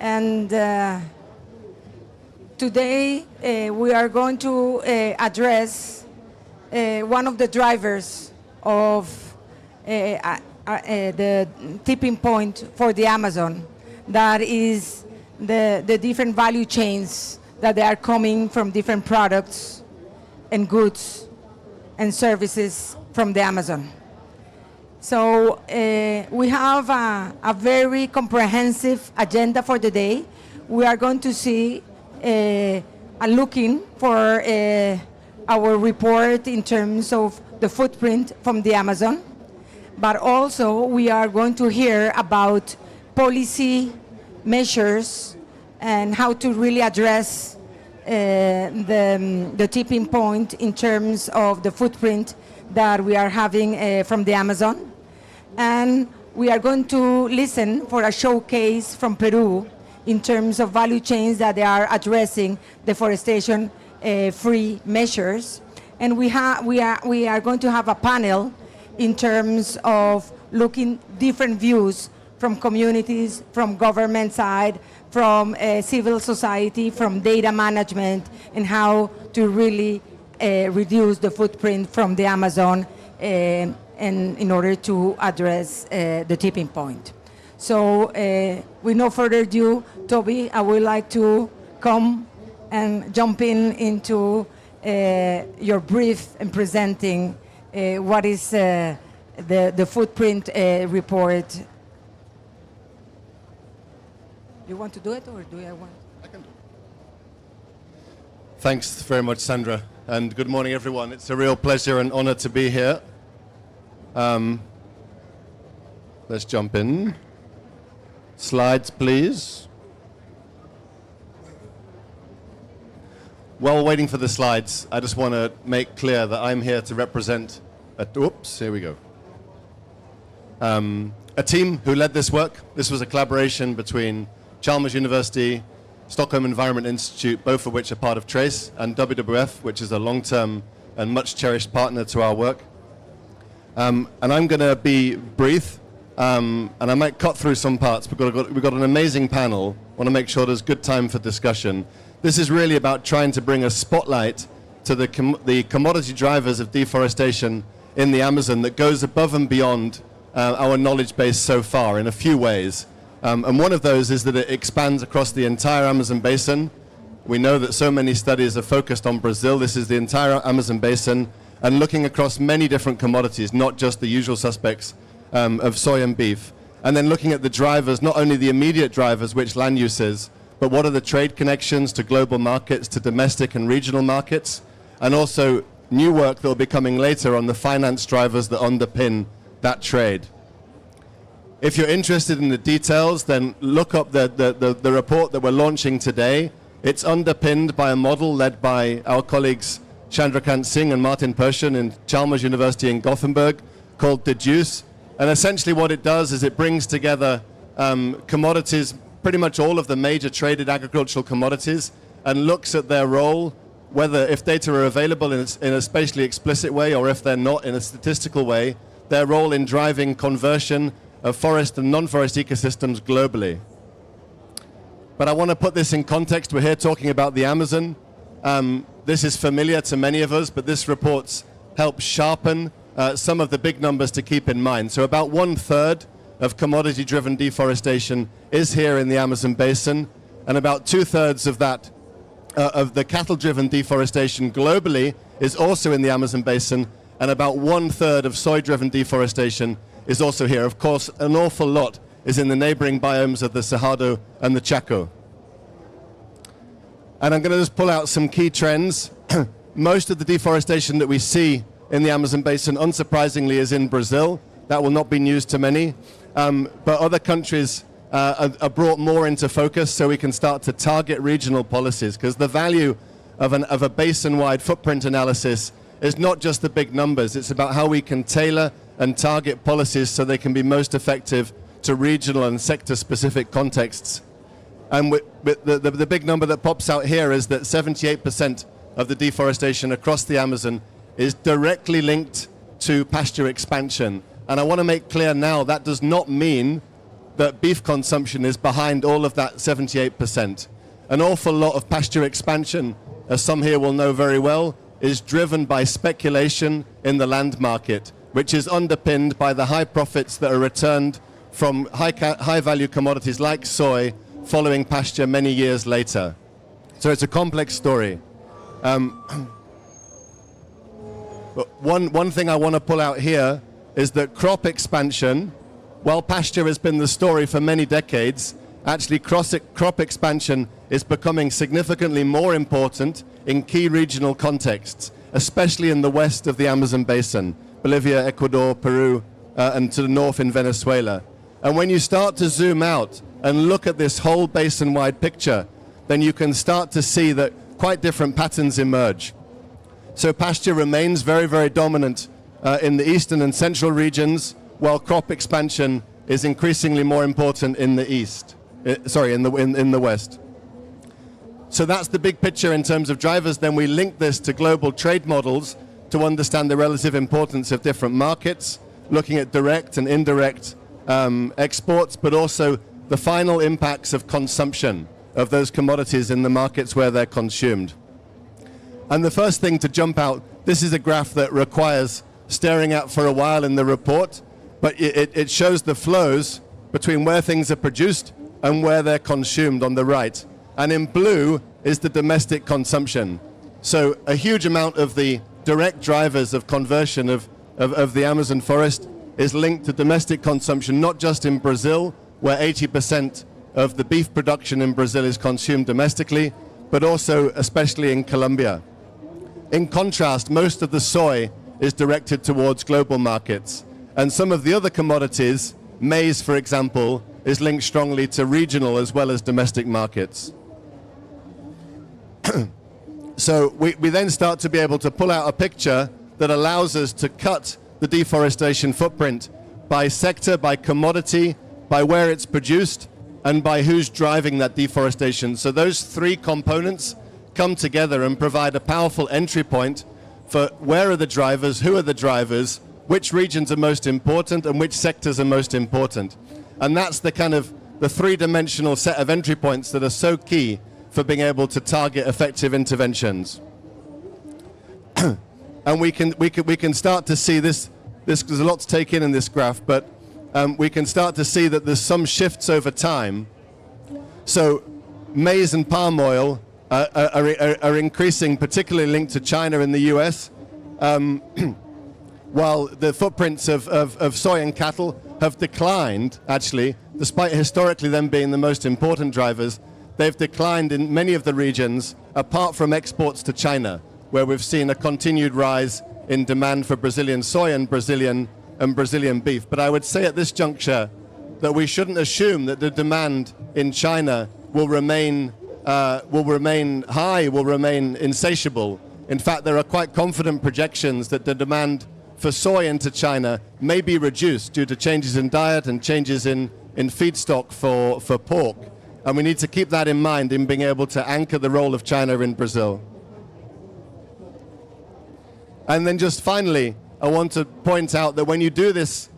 And today we are going to address one of the drivers of the tipping point for the Amazon. That is the different value chains that they are coming from different products and goods and services from the Amazon. So we have a very comprehensive agenda for the day. We are going to see looking for our report in terms of the footprint from the Amazon, but also we are going to hear about policy measures and how to really address the tipping point in terms of the footprint that we are having from the Amazon. And we are going to listen for a showcase from Peru in terms of value chains that they are addressing deforestation free measures. And we are going to have a panel in terms of looking different views from communities, from government side, from civil society, from data management, and how to really reduce the footprint from the Amazon and in order to address the tipping point. So with no further ado, Toby, I would like to come and jump into your brief and presenting what is the footprint report. You want to do it, or do I want? I can do it. Thanks very much, Sandra, and good morning, everyone. It's a real pleasure and honor to be here. Let's jump in. Slides, please. While waiting for the slides, I just want to make clear that I'm here to represent here we go. A team who led this work. This was a collaboration between Chalmers University, Stockholm Environment Institute, both of which are part of TRACE, and WWF, which is a long-term and much cherished partner to our work. And I'm going to be brief, and I might cut through some parts. We've got an amazing panel. I want to make sure there's good time for discussion. This is really about trying to bring a spotlight to the commodity drivers of deforestation in the Amazon that goes above and beyond our knowledge base so far in a few ways. And one of those is that it expands across the entire Amazon basin. We know that so many studies are focused on Brazil. This is the entire Amazon basin, and looking across many different commodities, not just the usual suspects of soy and beef. And then looking at the drivers, not only the immediate drivers, which land use is, but what are the trade connections to global markets, to domestic and regional markets, and also new work that will be coming later on the finance drivers that underpin that trade. If you're interested in the details, then look up the report that we're launching today. It's underpinned by a model led by our colleagues Chandrakant Singh and Martin Persson in Chalmers University in Gothenburg, called Deduce. And essentially what it does is it brings together commodities, pretty much all of the major traded agricultural commodities, and looks at their role, whether if data are available in a spatially explicit way or if they're not in a statistical way, their role in driving conversion of forest and non-forest ecosystems globally. But I want to put this in context. We're here talking about the Amazon. This is familiar to many of us, but this report helps sharpen some of the big numbers to keep in mind. So about 1/3 of commodity-driven deforestation is here in the Amazon basin, and about 2/3 of that, of the cattle-driven deforestation globally is also in the Amazon basin, and about 1/3 of soy-driven deforestation is also here. Of course, an awful lot is in the neighboring biomes of the Cerrado and the Chaco. And I'm going to just pull out some key trends. Most of the deforestation that we see in the Amazon basin, unsurprisingly, is in Brazil. That will not be news to many. But other countries are brought more into focus so we can start to target regional policies, because the value of a basin-wide footprint analysis is not just the big numbers. It's about how we can tailor and target policies so they can be most effective to regional and sector-specific contexts. And the big number that pops out here is that 78% of the deforestation across the Amazon is directly linked to pasture expansion. And I want to make clear now that does not mean that beef consumption is behind all of that 78%. An awful lot of pasture expansion, as some here will know very well, is driven by speculation in the land market, which is underpinned by the high profits that are returned from high value commodities like soy following pasture many years later. So it's a complex story. But one thing I want to pull out here is that crop expansion, while pasture has been the story for many decades, actually crop expansion is becoming significantly more important in key regional contexts, especially in the west of the Amazon basin, Bolivia, Ecuador, Peru, and to the north in Venezuela. And when you start to zoom out and look at this whole basin-wide picture, then you can start to see that quite different patterns emerge. So pasture remains very, very dominant in the eastern and central regions, while crop expansion is increasingly more important in the east. In the west. So that's the big picture in terms of drivers. Then we link this to global trade models to understand the relative importance of different markets, looking at direct and indirect exports, but also the final impacts of consumption of those commodities in the markets where they're consumed. And the first thing to jump out, this is a graph that requires staring at for a while in the report, but it shows the flows between where things are produced and where they're consumed on the right. And in blue is the domestic consumption. So a huge amount of the direct drivers of conversion of the Amazon forest is linked to domestic consumption, not just in Brazil, where 80% of the beef production in Brazil is consumed domestically, but also especially in Colombia. In contrast, most of the soy is directed towards global markets. And some of the other commodities, maize, for example, is linked strongly to regional as well as domestic markets. So we then start to be able to pull out a picture that allows us to cut the deforestation footprint by sector, by commodity, by where it's produced, and by who's driving that deforestation. So those three components come together and provide a powerful entry point for where are the drivers, who are the drivers, which regions are most important, and which sectors are most important. And that's the kind of the three-dimensional set of entry points that are so key for being able to target effective interventions. And we can start to see this. There's a lot to take in this graph, but we can start to see that there's some shifts over time. So maize and palm oil are increasing, particularly linked to China and the US, while the footprints of soy and cattle have declined, actually, despite historically them being the most important drivers. They've declined in many of the regions, apart from exports to China, where we've seen a continued rise in demand for Brazilian soy and Brazilian beef. But I would say at this juncture that we shouldn't assume that the demand in China will remain high, will remain insatiable. In fact, there are quite confident projections that the demand for soy into China may be reduced due to changes in diet and changes in feedstock for pork. And we need to keep that in mind in being able to anchor the role of China in Brazil. And then just finally, I want to point out that when you do this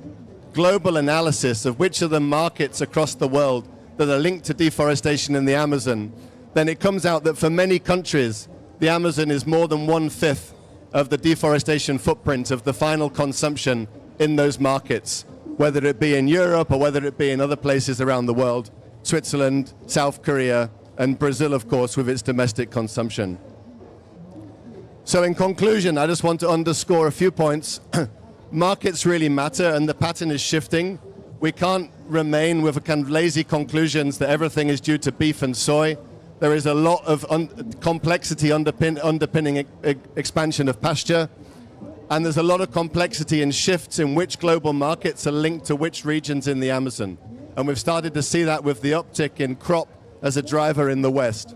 global analysis of which are the markets across the world that are linked to deforestation in the Amazon, then it comes out that for many countries, the Amazon is more than 1/5 of the deforestation footprint of the final consumption in those markets, whether it be in Europe or whether it be in other places around the world, Switzerland, South Korea, and Brazil, of course, with its domestic consumption. So in conclusion, I just want to underscore a few points. Markets really matter, and the pattern is shifting. We can't remain with a kind of lazy conclusions that everything is due to beef and soy. There is a lot of complexity underpinning expansion of pasture, and there's a lot of complexity in shifts in which global markets are linked to which regions in the Amazon. And we've started to see that with the uptick in crop as a driver in the West.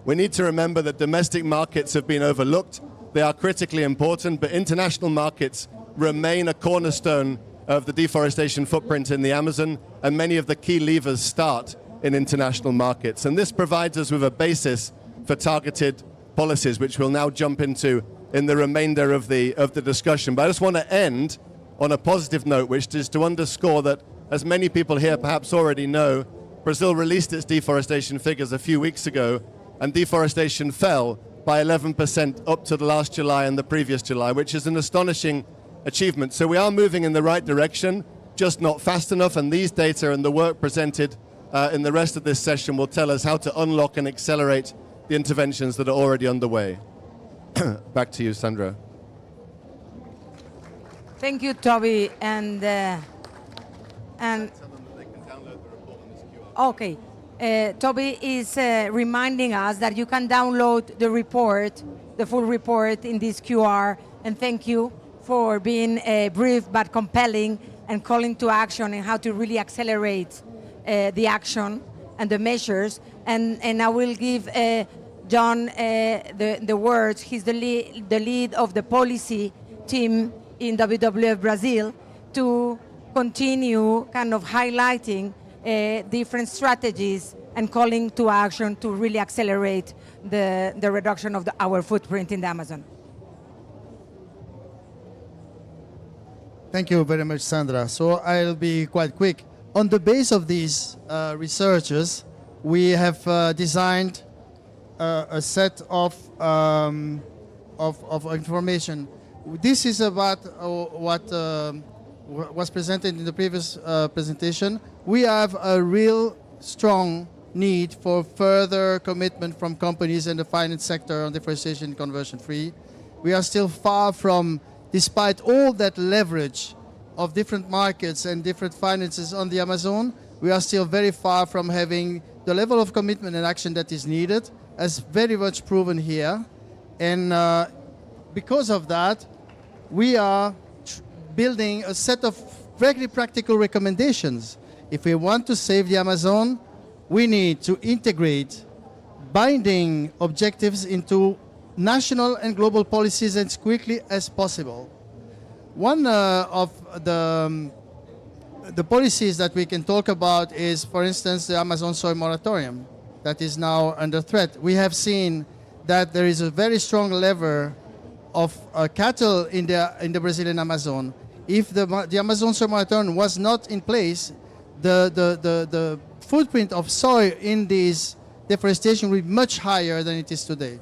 We need to remember that domestic markets have been overlooked. They are critically important, but international markets remain a cornerstone of the deforestation footprint in the Amazon, and many of the key levers start in international markets. And this provides us with a basis for targeted policies, which we'll now jump into in the remainder of the discussion. But I just want to end on a positive note, which is to underscore that as many people here perhaps already know, Brazil released its deforestation figures a few weeks ago, and deforestation fell by 11% up to the last July and the previous July, which is an astonishing achievement. So we are moving in the right direction, just not fast enough, and these data and the work presented in the rest of this session will tell us how to unlock and accelerate the interventions that are already underway. Back to you, Sandra. Thank you, Toby. And okay, Toby is reminding us that you can download the report, the full report in this QR. And thank you for being brief but compelling and calling to action and how to really accelerate the action and the measures. And I will give John the words. He's the lead of the policy team in WWF Brazil to continue kind of highlighting different strategies and calling to action to really accelerate the reduction of our footprint in the Amazon. Thank you very much, Sandra. So I'll be quite quick. On the base of these researchers, we have designed a set of information. This is about what was presented in the previous presentation. We have a real strong need for further commitment from companies and the finance sector on deforestation and conversion free. We are still far from, despite all that leverage of different markets and different finances on the Amazon, we are still very far from having the level of commitment and action that is needed, as very much proven here. And because of that, we are building a set of very practical recommendations. If we want to save the Amazon, we need to integrate binding objectives into national and global policies as quickly as possible. One of the policies that we can talk about is, for instance, the Amazon soy moratorium that is now under threat. We have seen that there is a very strong lever of cattle in the Brazilian Amazon. If the Amazon soy moratorium was not in place, the footprint of soy in this deforestation will be much higher than it is today.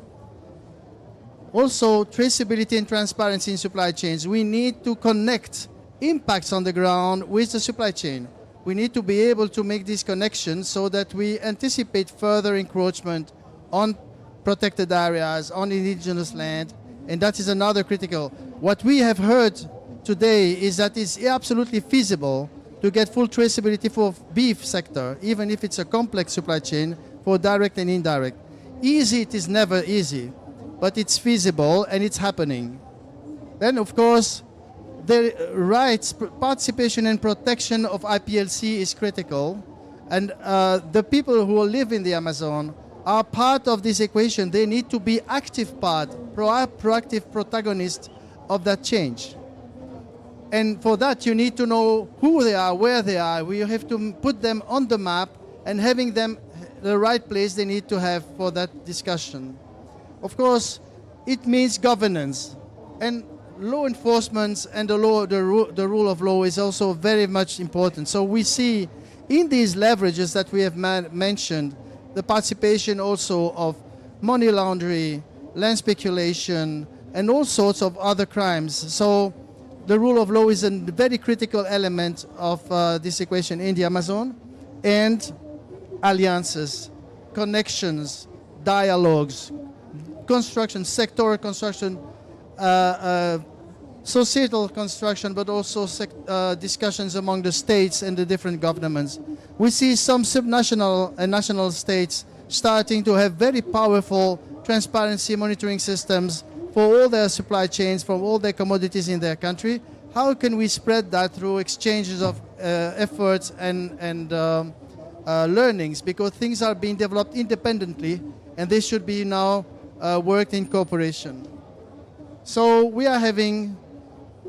Also, traceability and transparency in supply chains. We need to connect impacts on the ground with the supply chain. We need to be able to make these connections so that we anticipate further encroachment on protected areas, on indigenous land, and that is another critical. What we have heard today is that it's absolutely feasible to get full traceability for beef sector, even if it's a complex supply chain, for direct and indirect. Easy, it is never easy, but it's feasible and it's happening. Then, of course, the rights, participation and protection of IPLC is critical, and the people who live in the Amazon are part of this equation. They need to be active part, proactive protagonist of that change. And for that, you need to know who they are, where they are. We have to put them on the map, and having them the right place they need to have for that discussion. Of course, it means governance, and law enforcement and the rule of law is also very much important. So we see in these leverages that we have mentioned, the participation also of money laundering, land speculation, and all sorts of other crimes. So the rule of law is a very critical element of this equation in the Amazon, and alliances, connections, dialogues, construction, sectoral construction, societal construction, but also discussions among the states and the different governments. We see some subnational and national states starting to have very powerful transparency monitoring systems for all their supply chains, for all their commodities in their country. How can we spread that through exchanges of efforts and learnings? Because things are being developed independently, and they should be now worked in cooperation. So we are having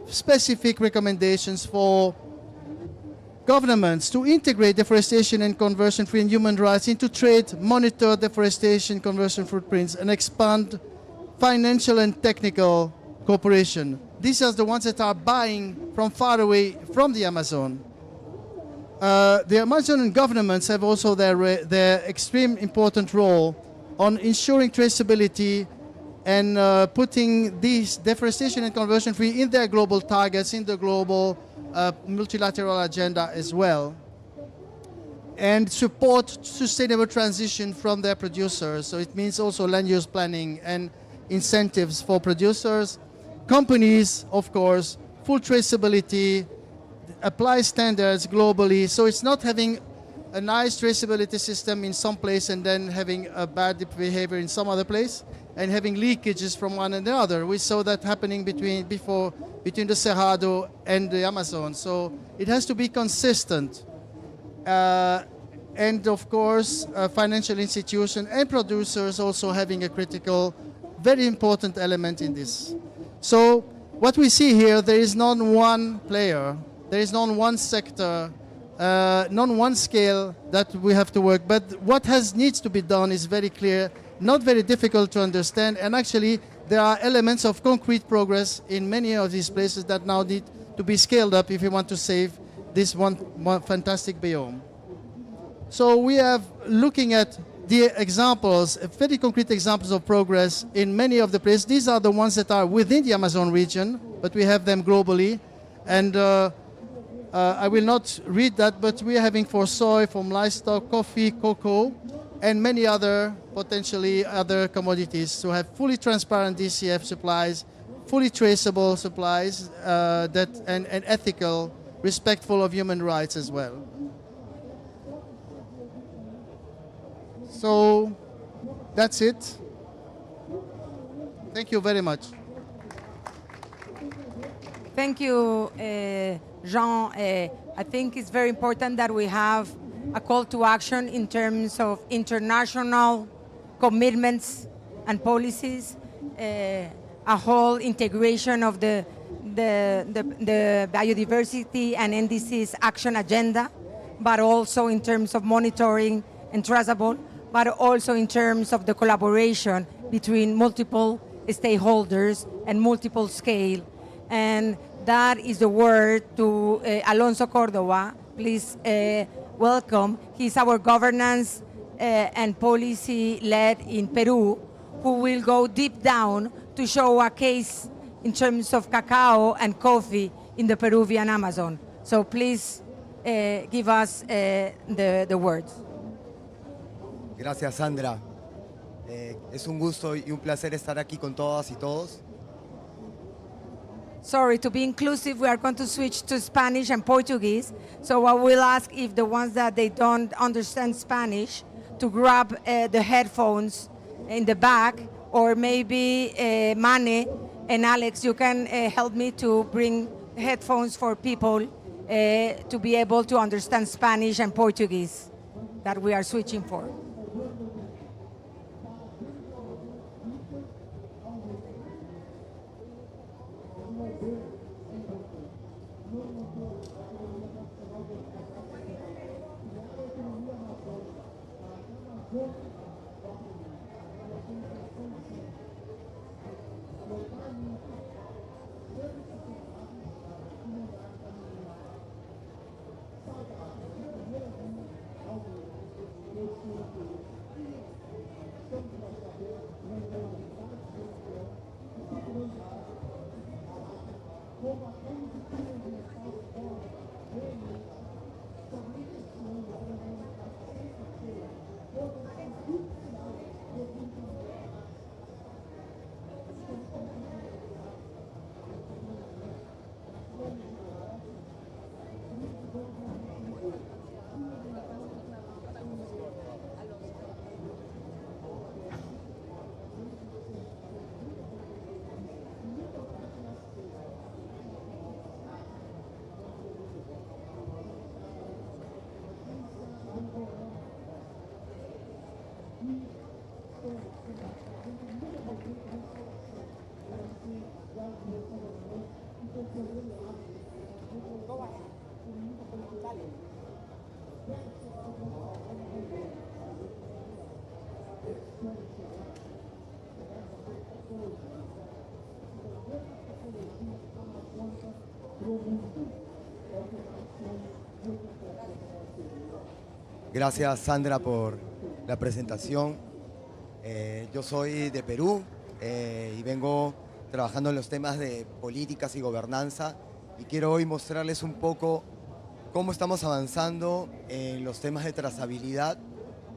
specific recommendations for governments to integrate deforestation and conversion-free and human rights into trade, monitor deforestation, conversion footprints, and expand financial and technical cooperation. These are the ones that are buying from far away from the Amazon. the Amazonian governments have also their extreme important role on ensuring traceability and putting these deforestation and conversion free in their global targets, in the global multilateral agenda as well, and support sustainable transition from their producers. So it means also land use planning and incentives for producers. Companies, of course, full traceability, apply standards globally. So it's not having a nice traceability system in some place and then having a bad behavior in some other place and having leakages from one another. We saw that happening between the Cerrado and the Amazon. So it has to be consistent. And of course, financial institutions and producers also having a critical, very important element in this. So what we see here, there is not one player, there is not one sector, not one scale that we have to work, but what needs to be done is very clear, not very difficult to understand, and actually there are elements of concrete progress in many of these places that now need to be scaled up if we want to save this one fantastic biome. So we have looking at the examples, very concrete examples of progress in many of the places. These are the ones that are within the Amazon region, but we have them globally. And I will not read that, but we are having for soy, from livestock, coffee, cocoa, and many other, potentially other commodities to have fully transparent DCF supplies, fully traceable supplies, and ethical, respectful of human rights as well. So that's it. Thank you very much. Thank you, Jean. I think it's very important that we have a call to action in terms of international commitments and policies, a whole integration of the biodiversity and NDC's action agenda, but also in terms of monitoring and traceable, but also in terms of the collaboration between multiple stakeholders and multiple scale. And that is the word to Alonso Cordova. Please welcome. He's our governance and policy lead in Peru, who will go deep down to show a case in terms of cacao and coffee in the Peruvian Amazon. So please give us the words. Gracias, Sandra. Es un gusto y un placer estar aquí con todas y todos. Sorry, to be inclusive, we are going to switch to Spanish and Portuguese. So I will ask if the ones that they don't understand Spanish to grab the headphones in the back, or maybe Mane and Alex, you can help me to bring headphones for people to be able to understand Spanish and Portuguese that we are switching for. Gracias, Sandra, por la presentación. Yo soy de Perú y vengo trabajando en los temas de políticas y gobernanza y quiero hoy mostrarles un poco cómo estamos avanzando en los temas de trazabilidad,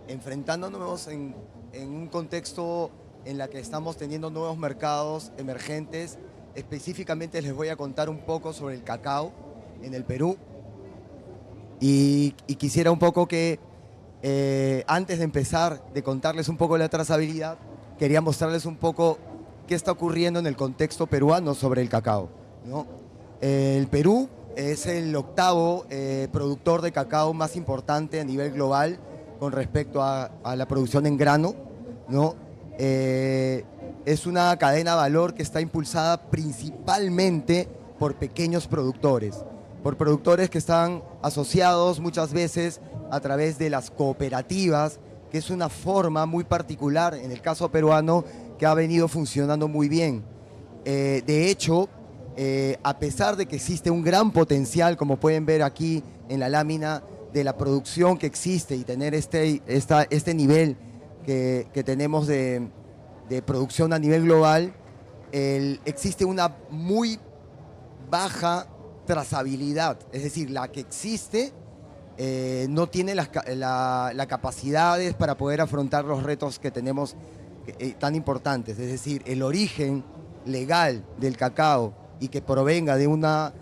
enfrentándonos en un contexto en la que estamos teniendo nuevos mercados emergentes. Específicamente les voy a contar un poco sobre el cacao en el Perú y quisiera un poco que antes de empezar de contarles un poco la trazabilidad, quería mostrarles un poco qué está ocurriendo en el contexto peruano sobre el cacao, ¿no? El Perú es el octavo productor de cacao más importante a nivel global con respecto a la producción en grano, ¿no? Es una cadena de valor que está impulsada principalmente por pequeños productores, por productores que están asociados muchas veces a través de las cooperativas, que es una forma muy particular en el caso peruano que ha venido funcionando muy bien. De hecho, a pesar de que existe un gran potencial, como pueden ver aquí en la lámina, de la producción que existe y tener este nivel que tenemos de producción a nivel global, existe una muy baja trazabilidad, es decir, la que existe no tiene las capacidades para poder afrontar los retos que tenemos tan importantes, es decir, el origen legal del cacao y que provenga de una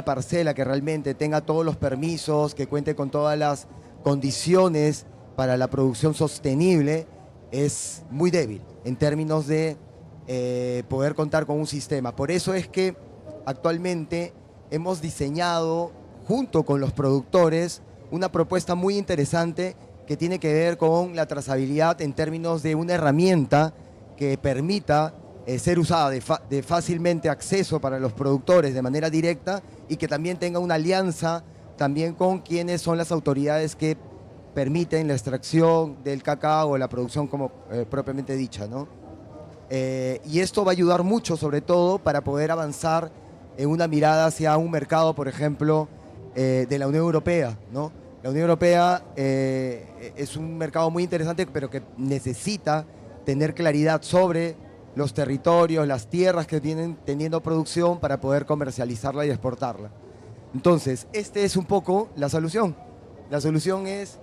parcela que realmente tenga todos los permisos, que cuente con todas las condiciones para la producción sostenible, es muy débil en términos de poder contar con un sistema. Por eso es que actualmente hemos diseñado, junto con los productores, una propuesta muy interesante que tiene que ver con la trazabilidad en términos de una herramienta que permita ser usada de fácilmente acceso para los productores de manera directa y que también tenga una alianza también con quienes son las autoridades que permiten la extracción del cacao o la producción como propiamente dicha, ¿no? Y esto va a ayudar mucho, sobre todo, para poder avanzar en una mirada hacia un mercado, por ejemplo, de la Unión Europea, ¿no? La Unión Europea es un mercado muy interesante, pero que necesita tener claridad sobre los territorios, las tierras que tienen teniendo producción para poder comercializarla y exportarla. Entonces, esta es un poco la solución. La solución es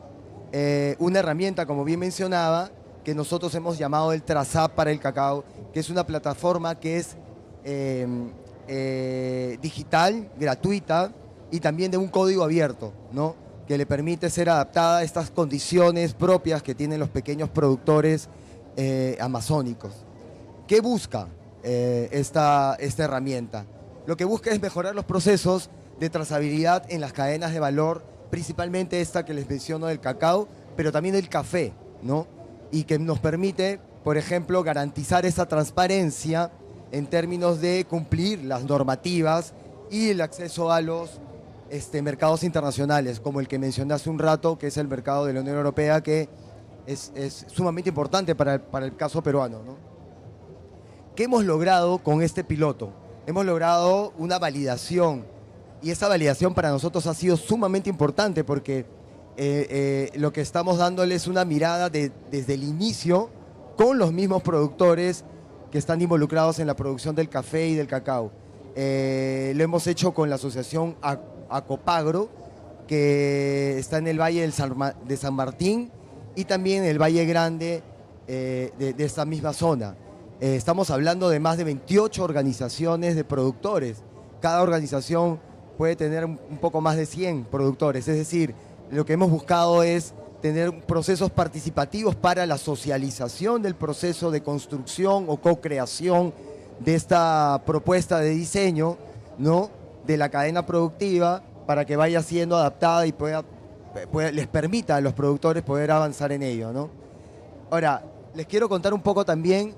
una herramienta, como bien mencionaba, que nosotros hemos llamado el Trazap para el cacao, que es una plataforma que es digital, gratuita y también de un código abierto, ¿no? Que le permite ser adaptada a estas condiciones propias que tienen los pequeños productores amazónicos. ¿Qué busca esta herramienta? Lo que busca es mejorar los procesos de trazabilidad en las cadenas de valor, principalmente esta que les menciono del cacao, pero también del café, ¿no? Y que nos permite, por ejemplo, garantizar esa transparencia en términos de cumplir las normativas y el acceso a los mercados internacionales, como el que mencioné hace un rato, que es el mercado de la Unión Europea, que es sumamente importante para el caso peruano, ¿no? ¿Qué hemos logrado con este piloto? Hemos logrado una validación y esa validación para nosotros ha sido sumamente importante porque lo que estamos dándole es una mirada desde el inicio con los mismos productores que están involucrados en la producción del café y del cacao. Lo hemos hecho con la asociación Acopagro, que está en el Valle de San Martín y también en el Valle Grande de esta misma zona. Estamos hablando de más de 28 organizaciones de productores. Cada organización puede tener un poco más de 100 productores. Es decir, lo que hemos buscado es tener procesos participativos para la socialización del proceso de construcción o co-creación de esta propuesta de diseño, ¿no?, de la cadena productiva para que vaya siendo adaptada y les permita a los productores poder avanzar en ello, ¿no? Ahora, les quiero contar un poco también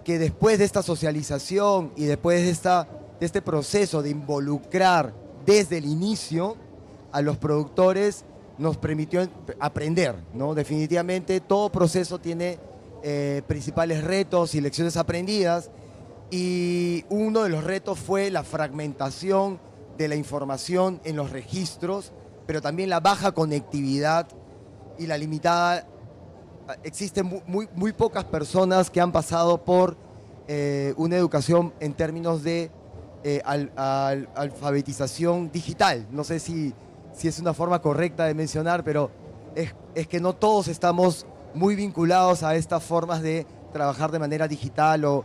que después de esta socialización y después de este proceso de involucrar desde el inicio a los productores, nos permitió aprender, ¿no? Definitivamente todo proceso tiene principales retos y lecciones aprendidas, y uno de los retos fue la fragmentación de la información en los registros, pero también la baja conectividad y la limitada. Existen muy pocas personas que han pasado por una educación en términos de alfabetización digital. No sé si es una forma correcta de mencionar, pero es que no todos estamos muy vinculados a estas formas de trabajar de manera digital o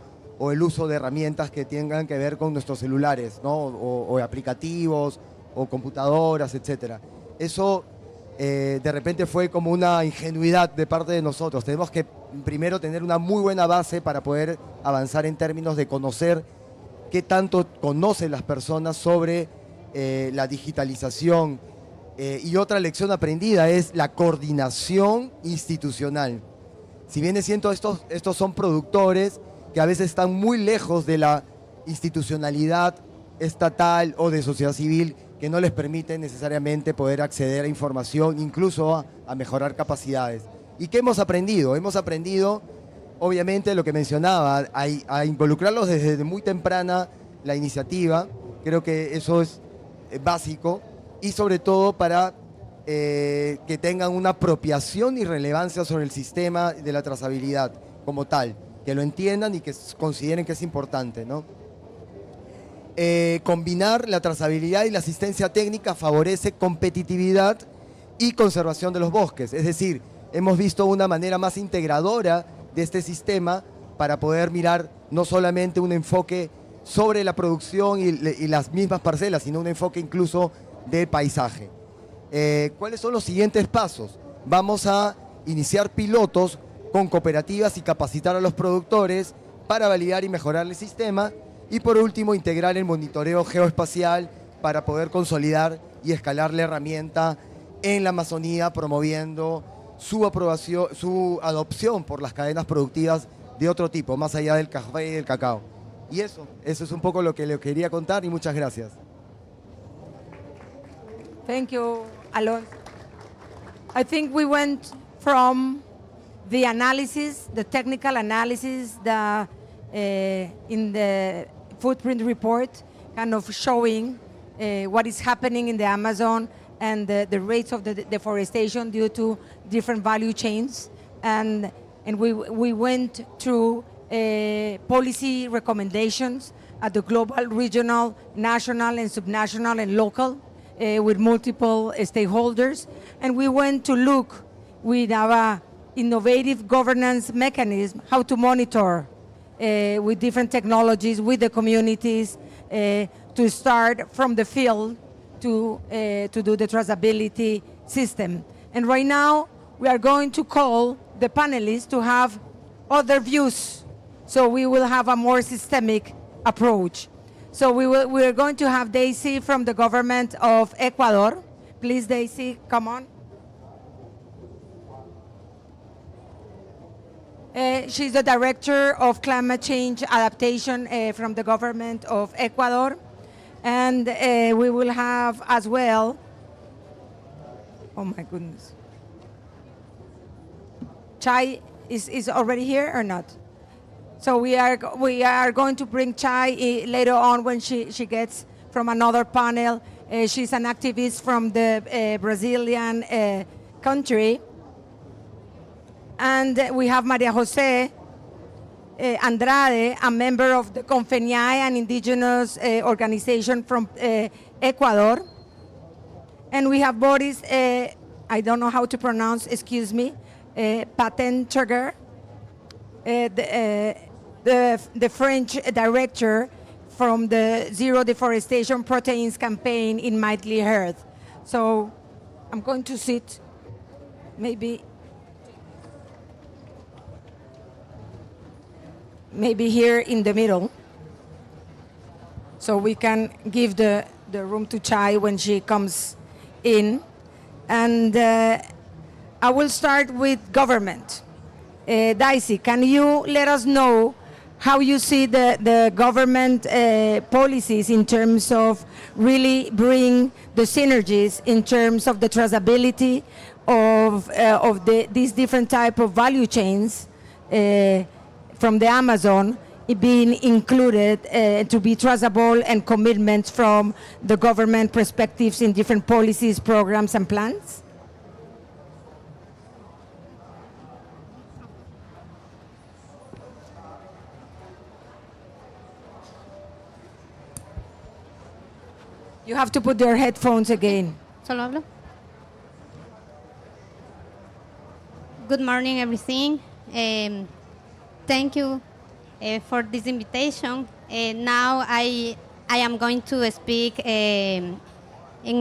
el uso de herramientas que tengan que ver con nuestros celulares, ¿no? o aplicativos o computadoras, etc. Eso de repente fue como una ingenuidad de parte de nosotros. Tenemos que primero tener una muy buena base para poder avanzar en términos de conocer qué tanto conocen las personas sobre la digitalización. Y otra lección aprendida es la coordinación institucional. Si bien es cierto, estos son productores que a veces están muy lejos de la institucionalidad estatal o de sociedad civil, que no les permite necesariamente poder acceder a información, incluso a mejorar capacidades. ¿Y qué hemos aprendido? Hemos aprendido, obviamente, lo que mencionaba, a involucrarlos desde muy temprana la iniciativa. Creo que eso es básico, y sobre todo para que tengan una apropiación y relevancia sobre el sistema de la trazabilidad como tal, que lo entiendan y que consideren que es importante, ¿no? Combinar la trazabilidad y la asistencia técnica favorece competitividad y conservación de los bosques. Es decir, hemos visto una manera más integradora de este sistema para poder mirar no solamente un enfoque sobre la producción y las mismas parcelas, sino un enfoque incluso de paisaje. ¿Cuáles son los siguientes pasos? Vamos a iniciar pilotos con cooperativas y capacitar a los productores para validar y mejorar el sistema. Y por último, integrar el monitoreo geoespacial para poder consolidar y escalar la herramienta en la Amazonía, promoviendo su adopción por las cadenas productivas de otro tipo, más allá del café y del cacao. Y eso es un poco lo que le quería contar, y muchas gracias. Thank you, Alon. I think we went from the analysis, the technical analysis, in the footprint report, kind of showing what is happening in the Amazon and the rates of the deforestation due to different value chains. And we went through policy recommendations at the global, regional, national, and subnational and local with multiple stakeholders. And we went to look with our innovative governance mechanism how to monitor with different technologies, with the communities, to start from the field to do the traceability system. And right now, we are going to call the panelists to have other views, so we will have a more systemic approach. So we are going to have Daisy from the government of Ecuador. Please, Daisy, come on. She's the Director of Climate Change Adaptation from the government of Ecuador. And we will have as well, oh my goodness. Chai is already here or not? So we are going to bring Chai later on when she gets from another panel. She's an activist from the Brazilian country. And we have Maria Jose Andrade, a member of the Confeñay, an indigenous organization from Ecuador. And we have Boris, I don't know how to pronounce, excuse me, Patenterger, the French director from the Zero Deforestation Proteins campaign in Mighty Earth. So I'm going to sit maybe here in the middle, so we can give the room to Chai when she comes in. And I will start with government. Daisy, can you let us know how you see the government policies in terms of really bring the synergies in terms of the traceability of these different type of value chains from the Amazon being included to be traceable, and commitments from the government perspectives in different policies, programs, and plans? You have to put your headphones again. ¿Solo hablo? Good morning, everything. Thank you for this invitation. Now I am going to speak in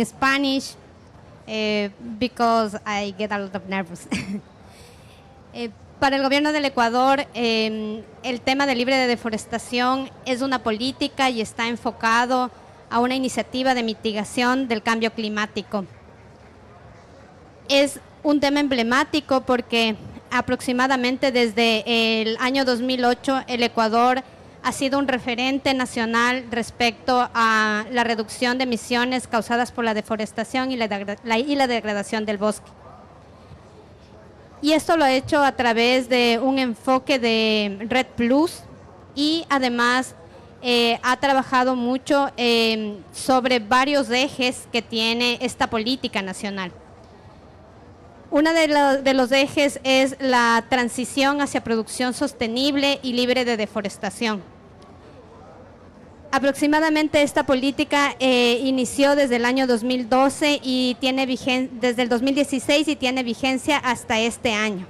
Spanish because I get a lot of nervous. Para el gobierno del Ecuador, el tema de libre de deforestación es una política y está enfocado a una iniciativa de mitigación del cambio climático. Es un tema emblemático porque aproximadamente desde el año 2008 el Ecuador ha sido un referente nacional respecto a la reducción de emisiones causadas por la deforestación y la degradación del bosque. Y esto lo ha hecho a través de un enfoque de Red Plus y además ha trabajado mucho sobre varios ejes que tiene esta política nacional. Uno de los ejes es la transición hacia producción sostenible y libre de deforestación. Aproximadamente esta política inició desde el año 2012 y tiene desde el 2016 y tiene vigencia hasta este año.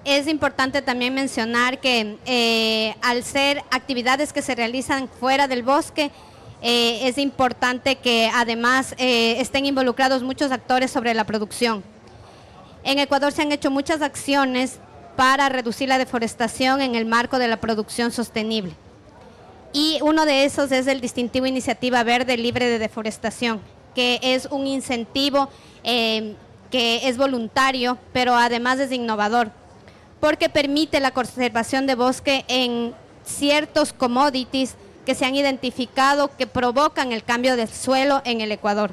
Es importante también mencionar que al ser actividades que se realizan fuera del bosque, es importante que además estén involucrados muchos actores sobre la producción. En Ecuador se han hecho muchas acciones para reducir la deforestación en el marco de la producción sostenible. Y uno de esos es el distintivo Iniciativa Verde Libre de Deforestación, que es un incentivo que es voluntario, pero además es innovador, porque permite la conservación de bosque en ciertos commodities que se han identificado que provocan el cambio del suelo en el Ecuador.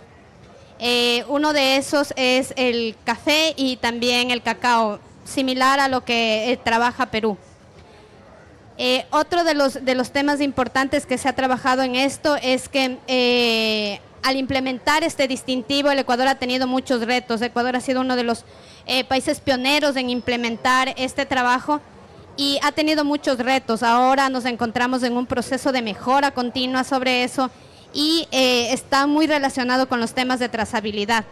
Uno de esos es el café y también el cacao, similar a lo que trabaja Perú. Otro de los temas importantes que se ha trabajado en esto es que al implementar este distintivo el Ecuador ha tenido muchos retos. Ecuador ha sido uno de los países pioneros en implementar este trabajo y ha tenido muchos retos. Ahora nos encontramos en un proceso de mejora continua sobre eso y está muy relacionado con los temas de trazabilidad.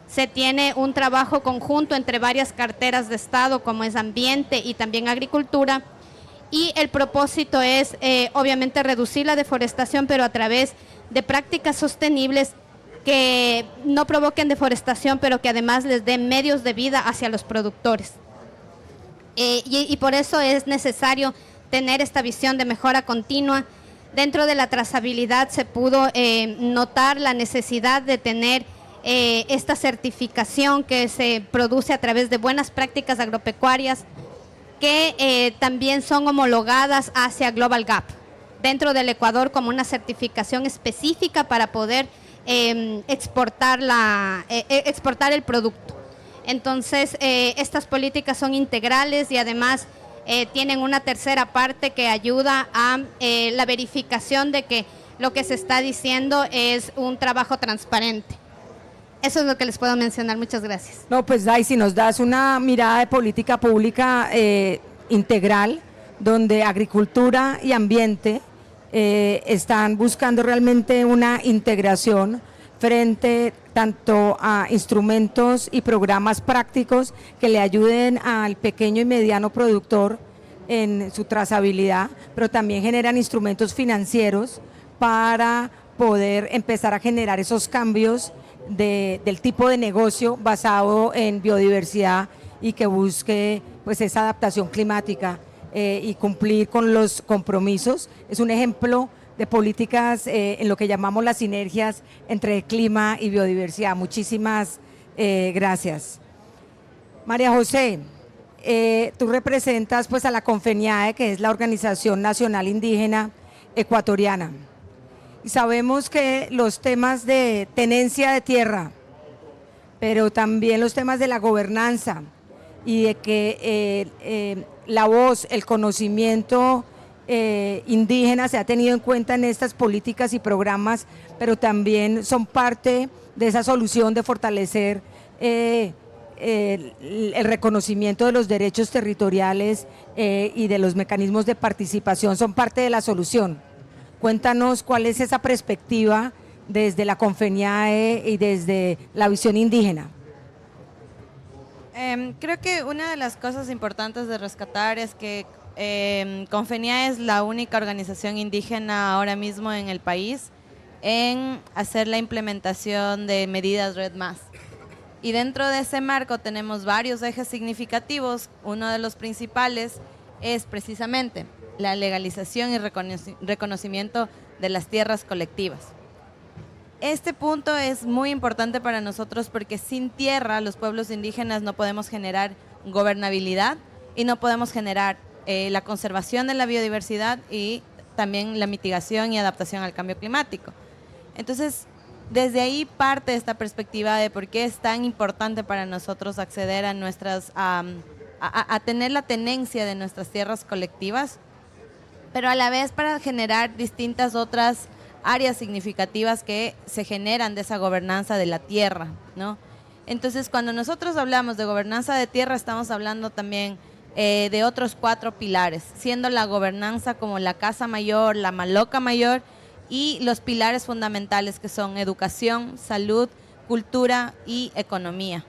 Se tiene un trabajo conjunto entre varias carteras de Estado como es ambiente y también agricultura. Y el propósito es, obviamente, reducir la deforestación, pero a través de prácticas sostenibles que no provoquen deforestación, pero que además les den medios de vida hacia los productores. Y por eso es necesario tener esta visión de mejora continua. Dentro de la trazabilidad se pudo notar la necesidad de tener esta certificación que se produce a través de buenas prácticas agropecuarias, que también son homologadas hacia Global Gap dentro del Ecuador como una certificación específica para poder exportar el producto. Entonces, estas políticas son integrales y además tienen una tercera parte que ayuda a la verificación de que lo que se está diciendo es un trabajo transparente. Eso es lo que les puedo mencionar. Muchas gracias. No, pues Daisy, nos das una mirada de política pública integral, donde agricultura y ambiente están buscando realmente una integración frente tanto a instrumentos y programas prácticos que le ayuden al pequeño y mediano productor en su trazabilidad, pero también generan instrumentos financieros para poder empezar a generar esos cambios del tipo de negocio basado en biodiversidad y que busque pues esa adaptación climática y cumplir con los compromisos. Es un ejemplo de políticas en lo que llamamos las sinergias entre clima y biodiversidad. Muchísimas gracias. María José, tú representas pues a la Confeniade, que es la Organización Nacional Indígena Ecuatoriana. Y sabemos que los temas de tenencia de tierra, pero también los temas de la gobernanza y de que la voz, el conocimiento indígena se ha tenido en cuenta en estas políticas y programas, pero también son parte de esa solución de fortalecer el reconocimiento de los derechos territoriales y de los mecanismos de participación, son parte de la solución. Cuéntanos cuál es esa perspectiva desde la Confeniae y desde la visión indígena. Creo que una de las cosas importantes de rescatar es que Confeniae es la única organización indígena ahora mismo en el país en hacer la implementación de medidas Red+. Y dentro de ese marco tenemos varios ejes significativos. Uno de los principales es precisamente la legalización y reconocimiento de las tierras colectivas. Este punto es muy importante para nosotros porque sin tierra los pueblos indígenas no podemos generar gobernabilidad y no podemos generar la conservación de la biodiversidad y también la mitigación y adaptación al cambio climático. Entonces, desde ahí parte esta perspectiva de por qué es tan importante para nosotros acceder a nuestras, a tener la tenencia de nuestras tierras colectivas, pero a la vez para generar distintas otras áreas significativas que se generan de esa gobernanza de la tierra, ¿no? Entonces, cuando nosotros hablamos de gobernanza de tierra, estamos hablando también de otros 4 pilares, siendo la gobernanza como la casa mayor, la maloca mayor, y los pilares fundamentales que son educación, salud, cultura y economía.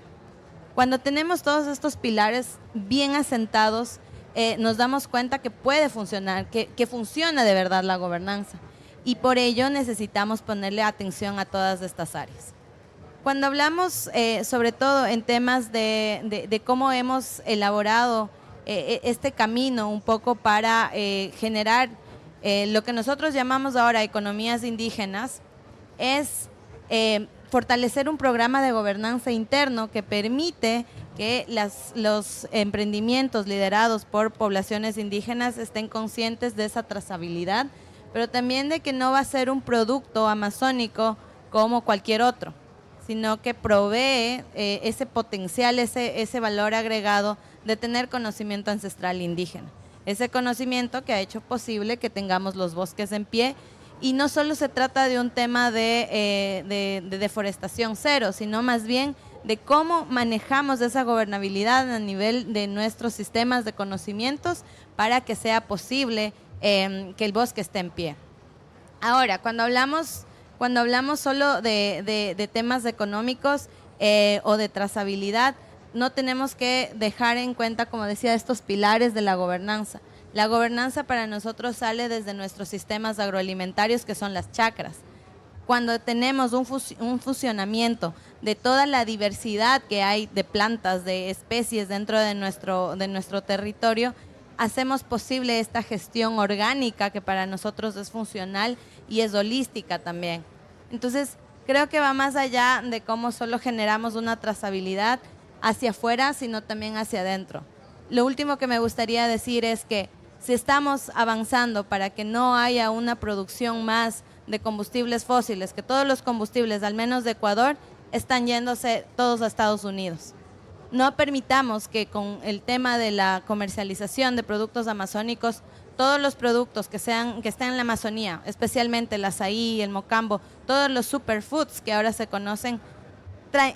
Cuando tenemos todos estos pilares bien asentados, nos damos cuenta que puede funcionar, que funciona de verdad la gobernanza, y por ello necesitamos ponerle atención a todas estas áreas. Cuando hablamos sobre todo en temas de cómo hemos elaborado este camino un poco para generar lo que nosotros llamamos ahora economías indígenas, es fortalecer un programa de gobernanza interno que permite que los emprendimientos liderados por poblaciones indígenas estén conscientes de esa trazabilidad, pero también de que no va a ser un producto amazónico como cualquier otro, sino que provee ese potencial, ese valor agregado de tener conocimiento ancestral indígena. Ese conocimiento que ha hecho posible que tengamos los bosques en pie, y no solo se trata de un tema de deforestación cero, sino más bien de cómo manejamos esa gobernabilidad a nivel de nuestros sistemas de conocimientos para que sea posible que el bosque esté en pie. Ahora, cuando hablamos solo de temas económicos o de trazabilidad, no tenemos que dejar en cuenta, como decía, estos pilares de la gobernanza. La gobernanza para nosotros sale desde nuestros sistemas agroalimentarios, que son las chacras. Cuando tenemos un fusionamiento de toda la diversidad que hay de plantas, de especies dentro de nuestro territorio, hacemos posible esta gestión orgánica que para nosotros es funcional y es holística también. Entonces, creo que va más allá de cómo solo generamos una trazabilidad hacia afuera, sino también hacia adentro. Lo último que me gustaría decir es que si estamos avanzando para que no haya una producción más de combustibles fósiles, que todos los combustibles, al menos de Ecuador, están yéndose todos a Estados Unidos. No permitamos que con el tema de la comercialización de productos amazónicos, todos los productos que estén en la Amazonía, especialmente el azaí, el mocambo, todos los superfoods que ahora se conocen,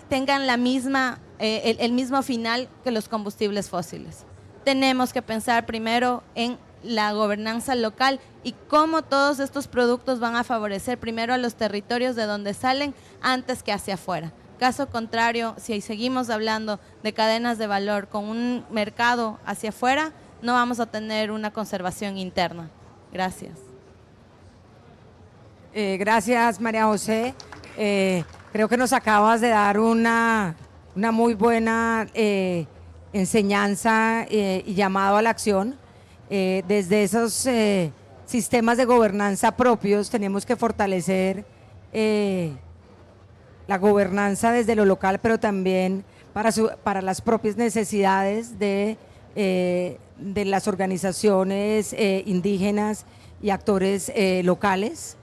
tengan el mismo final que los combustibles fósiles. Tenemos que pensar primero en la gobernanza local y cómo todos estos productos van a favorecer primero a los territorios de donde salen antes que hacia afuera. Caso contrario, si seguimos hablando de cadenas de valor con un mercado hacia afuera, no vamos a tener una conservación interna. Gracias. Gracias, María José. Creo que nos acabas de dar una muy buena enseñanza y llamado a la acción. Desde esos sistemas de gobernanza propios tenemos que fortalecer la gobernanza desde lo local, pero también para las propias necesidades de las organizaciones indígenas y actores locales.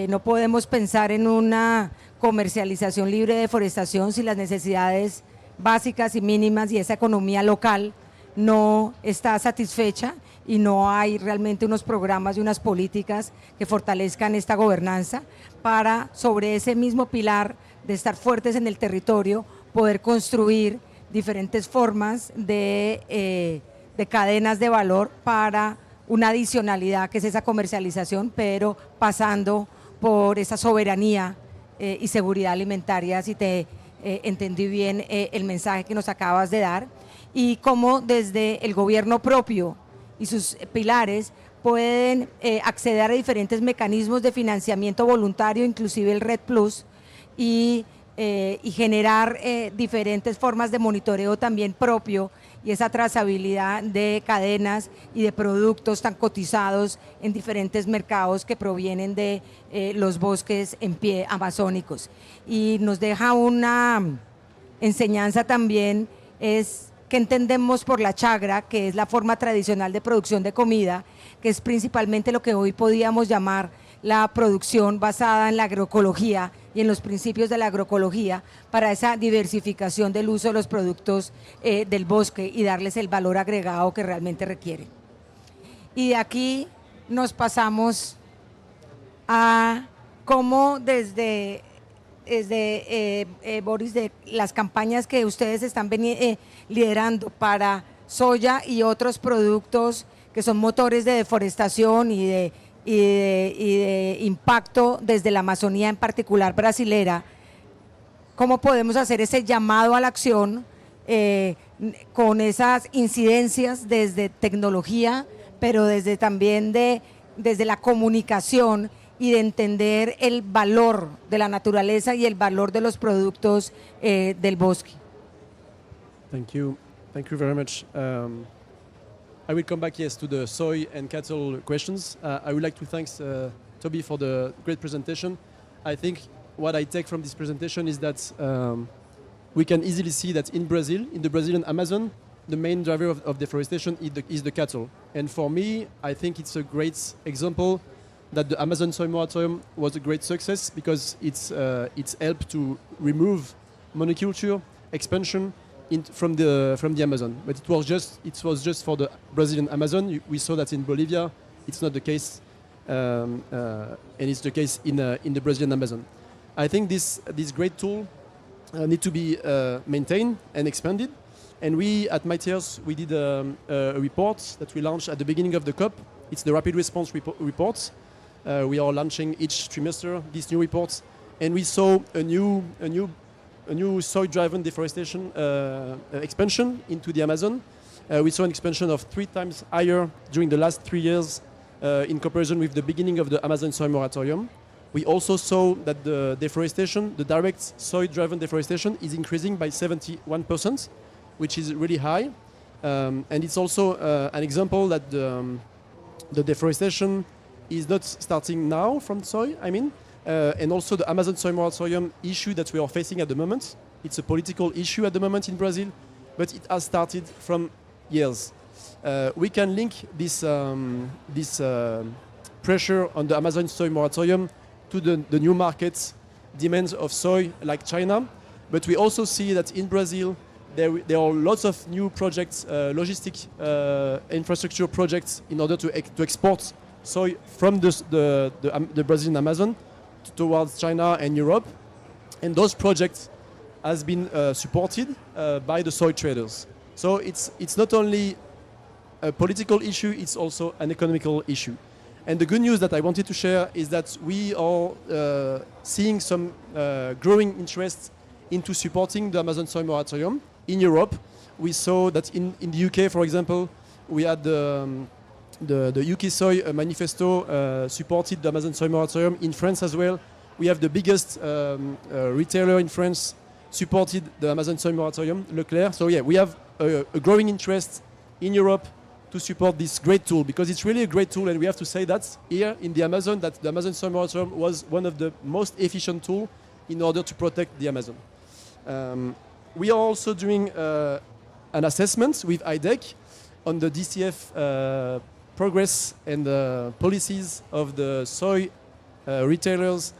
No podemos pensar en una comercialización libre de deforestación si las necesidades básicas y mínimas y esa economía local no está satisfecha y no hay realmente unos programas y unas políticas que fortalezcan esta gobernanza para, sobre ese mismo pilar de estar fuertes en el territorio, poder construir diferentes formas de cadenas de valor para una adicionalidad que es esa comercialización, pero pasando por esa soberanía y seguridad alimentaria, si te entendí bien el mensaje que nos acabas de dar, y cómo desde el gobierno propio y sus pilares pueden acceder a diferentes mecanismos de financiamiento voluntario, inclusive el Red Plus, y generar diferentes formas de monitoreo también propio y esa trazabilidad de cadenas y de productos tan cotizados en diferentes mercados que provienen de los bosques en pie amazónicos. Y nos deja una enseñanza también, es que entendemos por la chagra, que es la forma tradicional de producción de comida, que es principalmente lo que hoy podíamos llamar la producción basada en la agroecología y en los principios de la agroecología para esa diversificación del uso de los productos del bosque y darles el valor agregado que realmente requieren. Y de aquí nos pasamos a cómo desde Boris, de las campañas que ustedes están liderando para soya y otros productos que son motores de deforestación y de impacto desde la Amazonía, en particular brasilera, cómo podemos hacer ese llamado a la acción con esas incidencias desde tecnología, pero desde también desde la comunicación y de entender el valor de la naturaleza y el valor de los productos del bosque. Thank you very much. I will come back, yes, to the soy and cattle questions. I would like to thank Toby for the great presentation. I think what I take from this presentation is that we can easily see that in Brazil, in the Brazilian Amazon, the main driver of deforestation is the cattle. And for me, I think it's a great example that the Amazon soy moratorium was a great success because it's helped to remove monoculture, expansion, from the Amazon, but it was just for the Brazilian Amazon. We saw that in Bolivia, it's not the case, and it's the case in the Brazilian Amazon. I think this great tool need to be maintained and expanded. And we at Mightiers, we did a report that we launched at the beginning of the COP. It's the Rapid Response report. We are launching each trimester these new reports, and we saw a new soy-driven deforestation expansion into the Amazon. We saw an expansion of 3 times higher during the last 3 years in comparison with the beginning of the Amazon soy moratorium. We also saw that the deforestation, the direct soy-driven deforestation, is increasing by 71%, which is really high. And it's also an example that the deforestation is not starting now from soy, and also the Amazon soy moratorium issue that we are facing at the moment. It's a political issue at the moment in Brazil, but it has started from years. We can link this pressure on the Amazon soy moratorium to the new market demands of soy like China, but we also see that in Brazil there are lots of new projects, logistic infrastructure projects in order to export soy from the Brazilian Amazon towards China and Europe, and those projects has been supported by the soy traders. So it's not only a political issue, it's also an economical issue. And the good news that I wanted to share is that we are seeing some growing interest into supporting the Amazon soy moratorium in Europe. We saw that in the UK, for example, we had the UK Soy Manifesto supported the Amazon soy moratorium. In France as well, we have the biggest retailer in France supported the Amazon soy moratorium, Leclerc. So yeah, we have a growing interest in Europe to support this great tool, because it's really a great tool, and we have to say that here in the Amazon, that the Amazon soy moratorium was one of the most efficient tools in order to protect the Amazon. We are also doing an assessment with IDEC on the DCF progress and policies of the soy retailers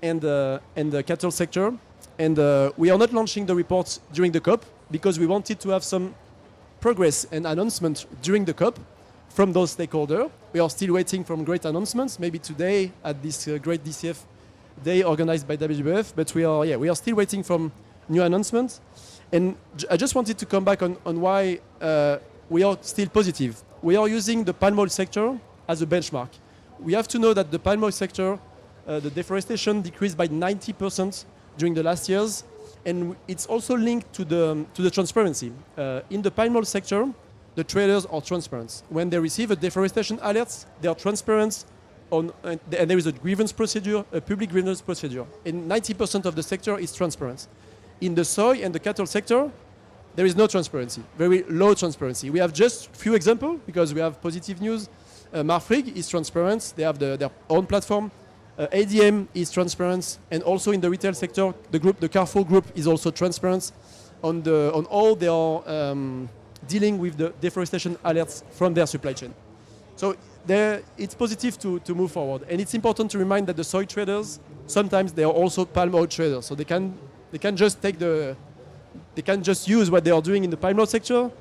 and the cattle sector. And we are not launching the report during the COP because we wanted to have some progress and announcement during the COP from those stakeholders. We are still waiting for great announcements, maybe today at this great DCF day organized by WWF, but we are still waiting for new announcements. And I just wanted to come back on why we are still positive. we are using the palm oil sector as a benchmark. We have to know that the palm oil sector, the deforestation decreased by 90% during the last years, and it's also linked to the transparency. In the palm oil sector, the traders are transparent. When they receive a deforestation alert, they are transparent and there is a grievance procedure, a public grievance procedure. And 90% of the sector is transparent. In the soy and the cattle sector, there is no transparency, very low transparency. We have just few examples because we have positive news. Marfrig is transparent. They have their own platform. ADM is transparent, and also in the retail sector, the Carrefour group is also transparent on all they are dealing with the deforestation alerts from their supply chain. So it's positive to move forward, and it's important to remind that the soy traders sometimes they are also palm oil traders, so they can just use what they are doing in the palm oil sector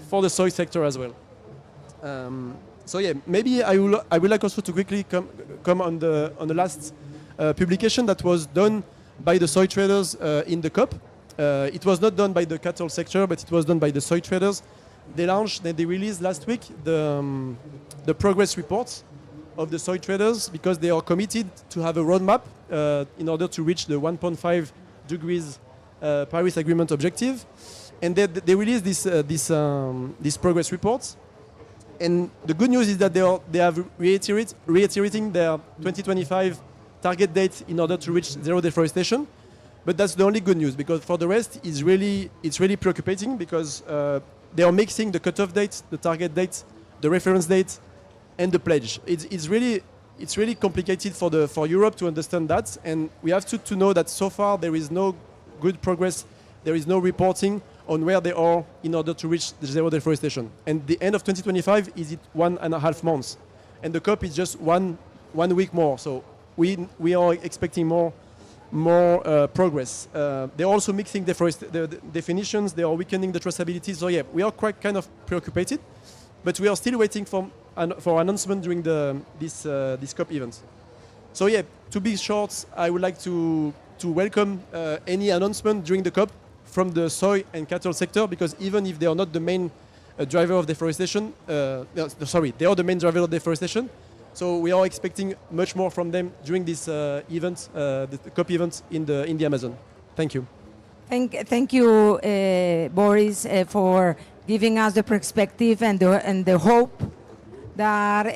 for the soy sector as well. So yeah, maybe I would like also to quickly come on the last publication that was done by the soy traders in the COP. It was not done by the cattle sector, but it was done by the soy traders. They released last week the progress reports of the soy traders because they are committed to have a roadmap in order to reach the 1.5 degrees Paris Agreement objective, and they released these progress reports. And the good news is that they have reiterating their 2025 target date in order to reach zero deforestation. But that's the only good news, because for the rest, it's really preoccupating because they are mixing the cutoff date, the target date, the reference date, and the pledge. It's really complicated for Europe to understand that, and we have to know that so far there is no good progress, there is no reporting on where they are in order to reach the zero deforestation. And the end of 2025 is it 1.5 months, and the COP is just one week more. So we are expecting more progress. They're also mixing the definitions. They are weakening the traceability. So yeah, we are quite kind of preoccupied, but we are still waiting for announcement during this COP event. So yeah, to be short, I would like to welcome any announcement during the COP from the soy and cattle sector, because even if they are not the main driver of deforestation, they are the main driver of deforestation. So we are expecting much more from them during this event, the COP event in the Amazon. Thank you. Thank you, Boris, for giving us the perspective and the hope that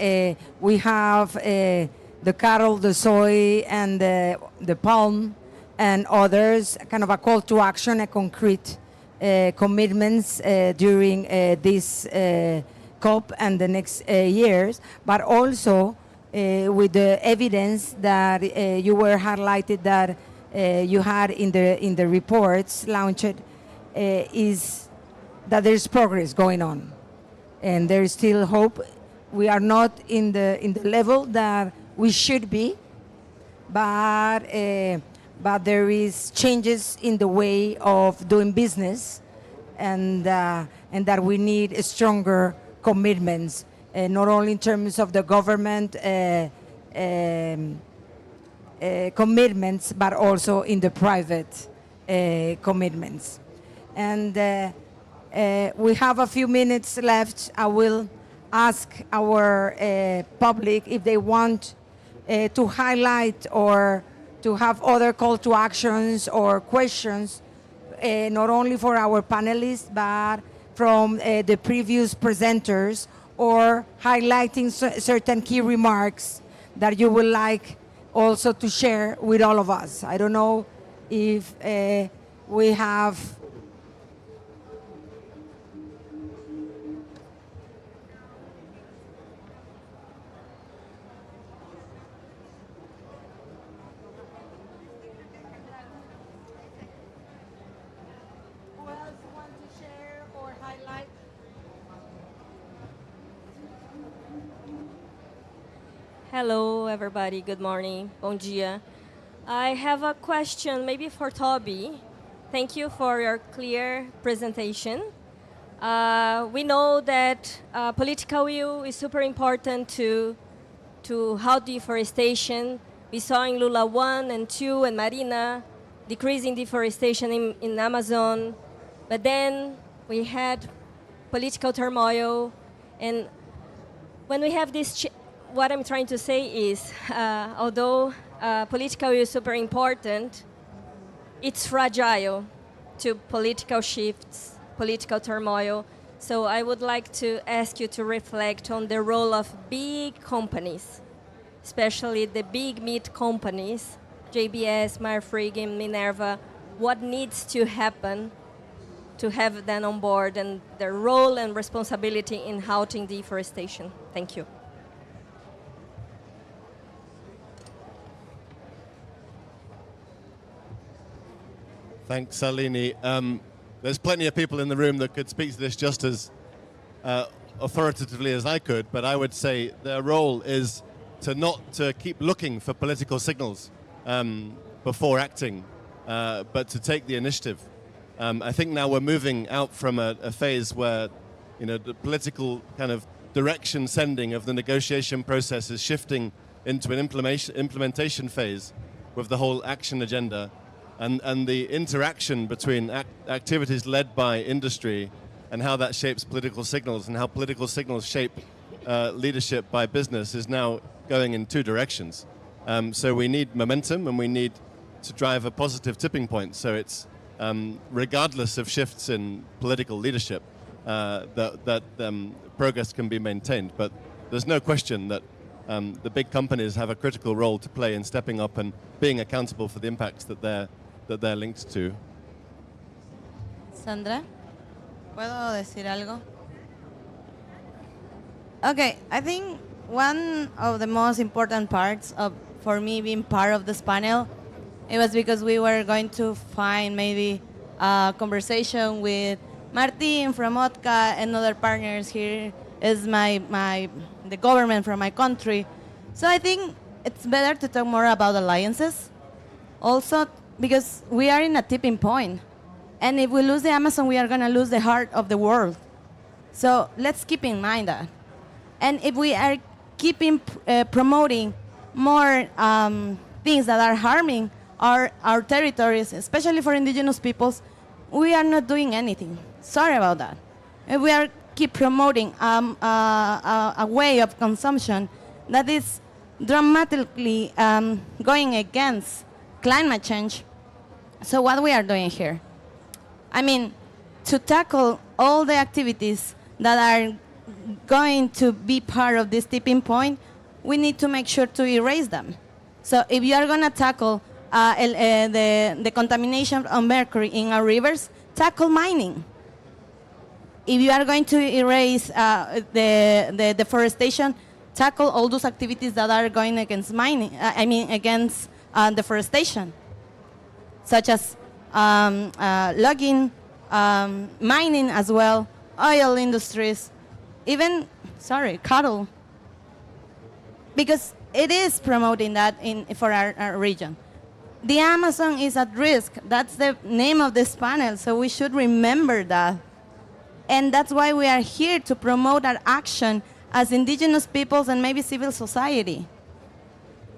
we have the cattle, the soy, and the palm, and others, kind of a call to action, a concrete commitments during this COP and the next years, but also with the evidence that you were highlighted that you had in the reports launched, is that there's progress going on, and there is still hope. We are not in the level that we should be, but there is changes in the way of doing business, and that we need stronger commitments, not only in terms of the government commitments, but also in the private commitments. And we have a few minutes left. I will ask our public if they want to highlight or to have other call to actions or questions, not only for our panelists, but from the previous presenters, or highlighting certain key remarks that you would like also to share with all of us. I don't know if we have... Hello, everybody. Good morning. Bom dia. I have a question, maybe for Toby. Thank you for your clear presentation. We know that political will is super important to halt deforestation. We saw in Lula 1 and 2 and Marina decreasing deforestation in Amazon. But then we had political turmoil, and when we have this, what I'm trying to say is, although political is super important, it's fragile to political shifts, political turmoil. So I would like to ask you to reflect on the role of big companies, especially the big meat companies, JBS, Marfrig, Minerva. What needs to happen to have them on board and their role and responsibility in halting deforestation? Thank you. Thanks, Salini. There's plenty of people in the room that could speak to this just as authoritatively as I could, but I would say their role is to not to keep looking for political signals before acting, but to take the initiative. I think now we're moving out from a phase where, the political kind of direction sending of the negotiation process is shifting into an implementation phase with the whole action agenda. And the interaction between activities led by industry and how that shapes political signals and how political signals shape leadership by business is now going in two directions. So we need momentum and we need to drive a positive tipping point. So it's regardless of shifts in political leadership that progress can be maintained. But there's no question that the big companies have a critical role to play in stepping up and being accountable for the impacts that they're linked to. Sandra, ¿puedo decir algo? Okay, I think one of the most important parts for me being part of this panel, it was because we were going to find maybe conversation with Martin from OTCA and other partners. Here is the government from my country. So I think it's better to talk more about alliances. Also, because we are in a tipping point. And if we lose the Amazon, we are going to lose the heart of the world. So let's keep in mind that. And if we are keeping promoting more things that are harming our territories, especially for indigenous peoples, we are not doing anything. Sorry about that. If we are keep promoting a way of consumption that is dramatically going against climate change, so what we are doing here? I mean, to tackle all the activities that are going to be part of this tipping point, we need to make sure to erase them. So if you are going to tackle the contamination of mercury in our rivers, tackle mining. If you are going to erase the deforestation, tackle all those activities that are going against mining, against deforestation, such as logging, mining as well, oil industries, even, cattle. Because it is promoting that for our region. The Amazon is at risk. That's the name of this panel, so we should remember that. And that's why we are here to promote our action as indigenous peoples and maybe civil society.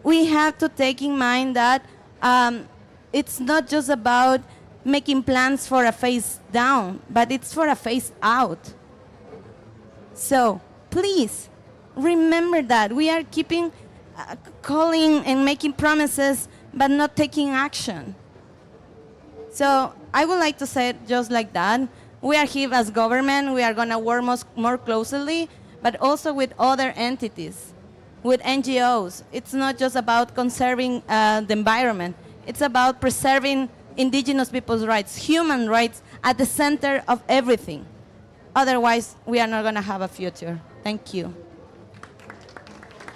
We have to take in mind that it's not just about making plans for a phase down, but it's for a phase out. So please remember that we are keeping calling and making promises, but not taking action. So I would like to say it just like that. We are here as government. We are going to work more closely, but also with other entities, with NGOs. It's not just about conserving the environment. It's about preserving indigenous people's rights, human rights at the center of everything. Otherwise, we are not going to have a future. Thank you.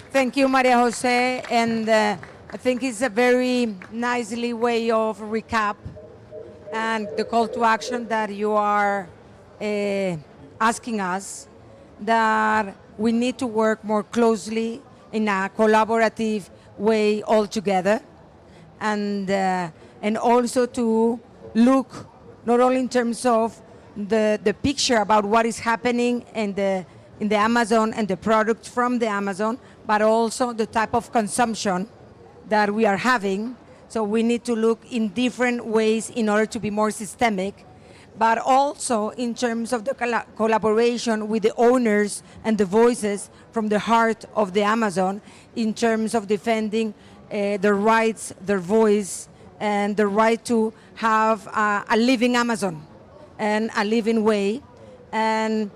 Thank you, Maria Jose. And I think it's a very nicely way of recap and the call to action that you are asking us, that we need to work more closely in a collaborative way all together, and also to look not only in terms of the picture about what is happening in the Amazon and the products from the Amazon, but also the type of consumption that we are having. So we need to look in different ways in order to be more systemic. but also in terms of the collaboration with the owners and the voices from the heart of the Amazon in terms of defending their rights, their voice, and the right to have a living Amazon and a living way. And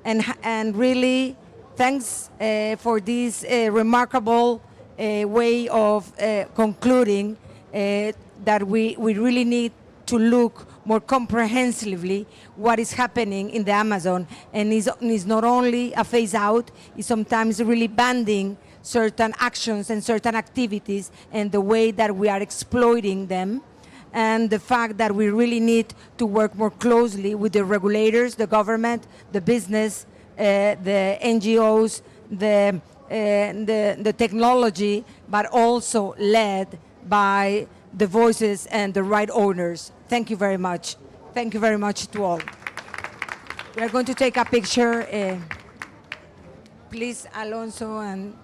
really, thanks for this remarkable way of concluding that we really need to look more comprehensively what is happening in the Amazon, and is not only a phase out, it's sometimes really banning certain actions and certain activities and the way that we are exploiting them, and the fact that we really need to work more closely with the regulators, the government, the business, the NGOs, the technology, but also led by the voices and the right owners. Thank you very much. Thank you very much to all. We are going to take a picture. Please, Alonso and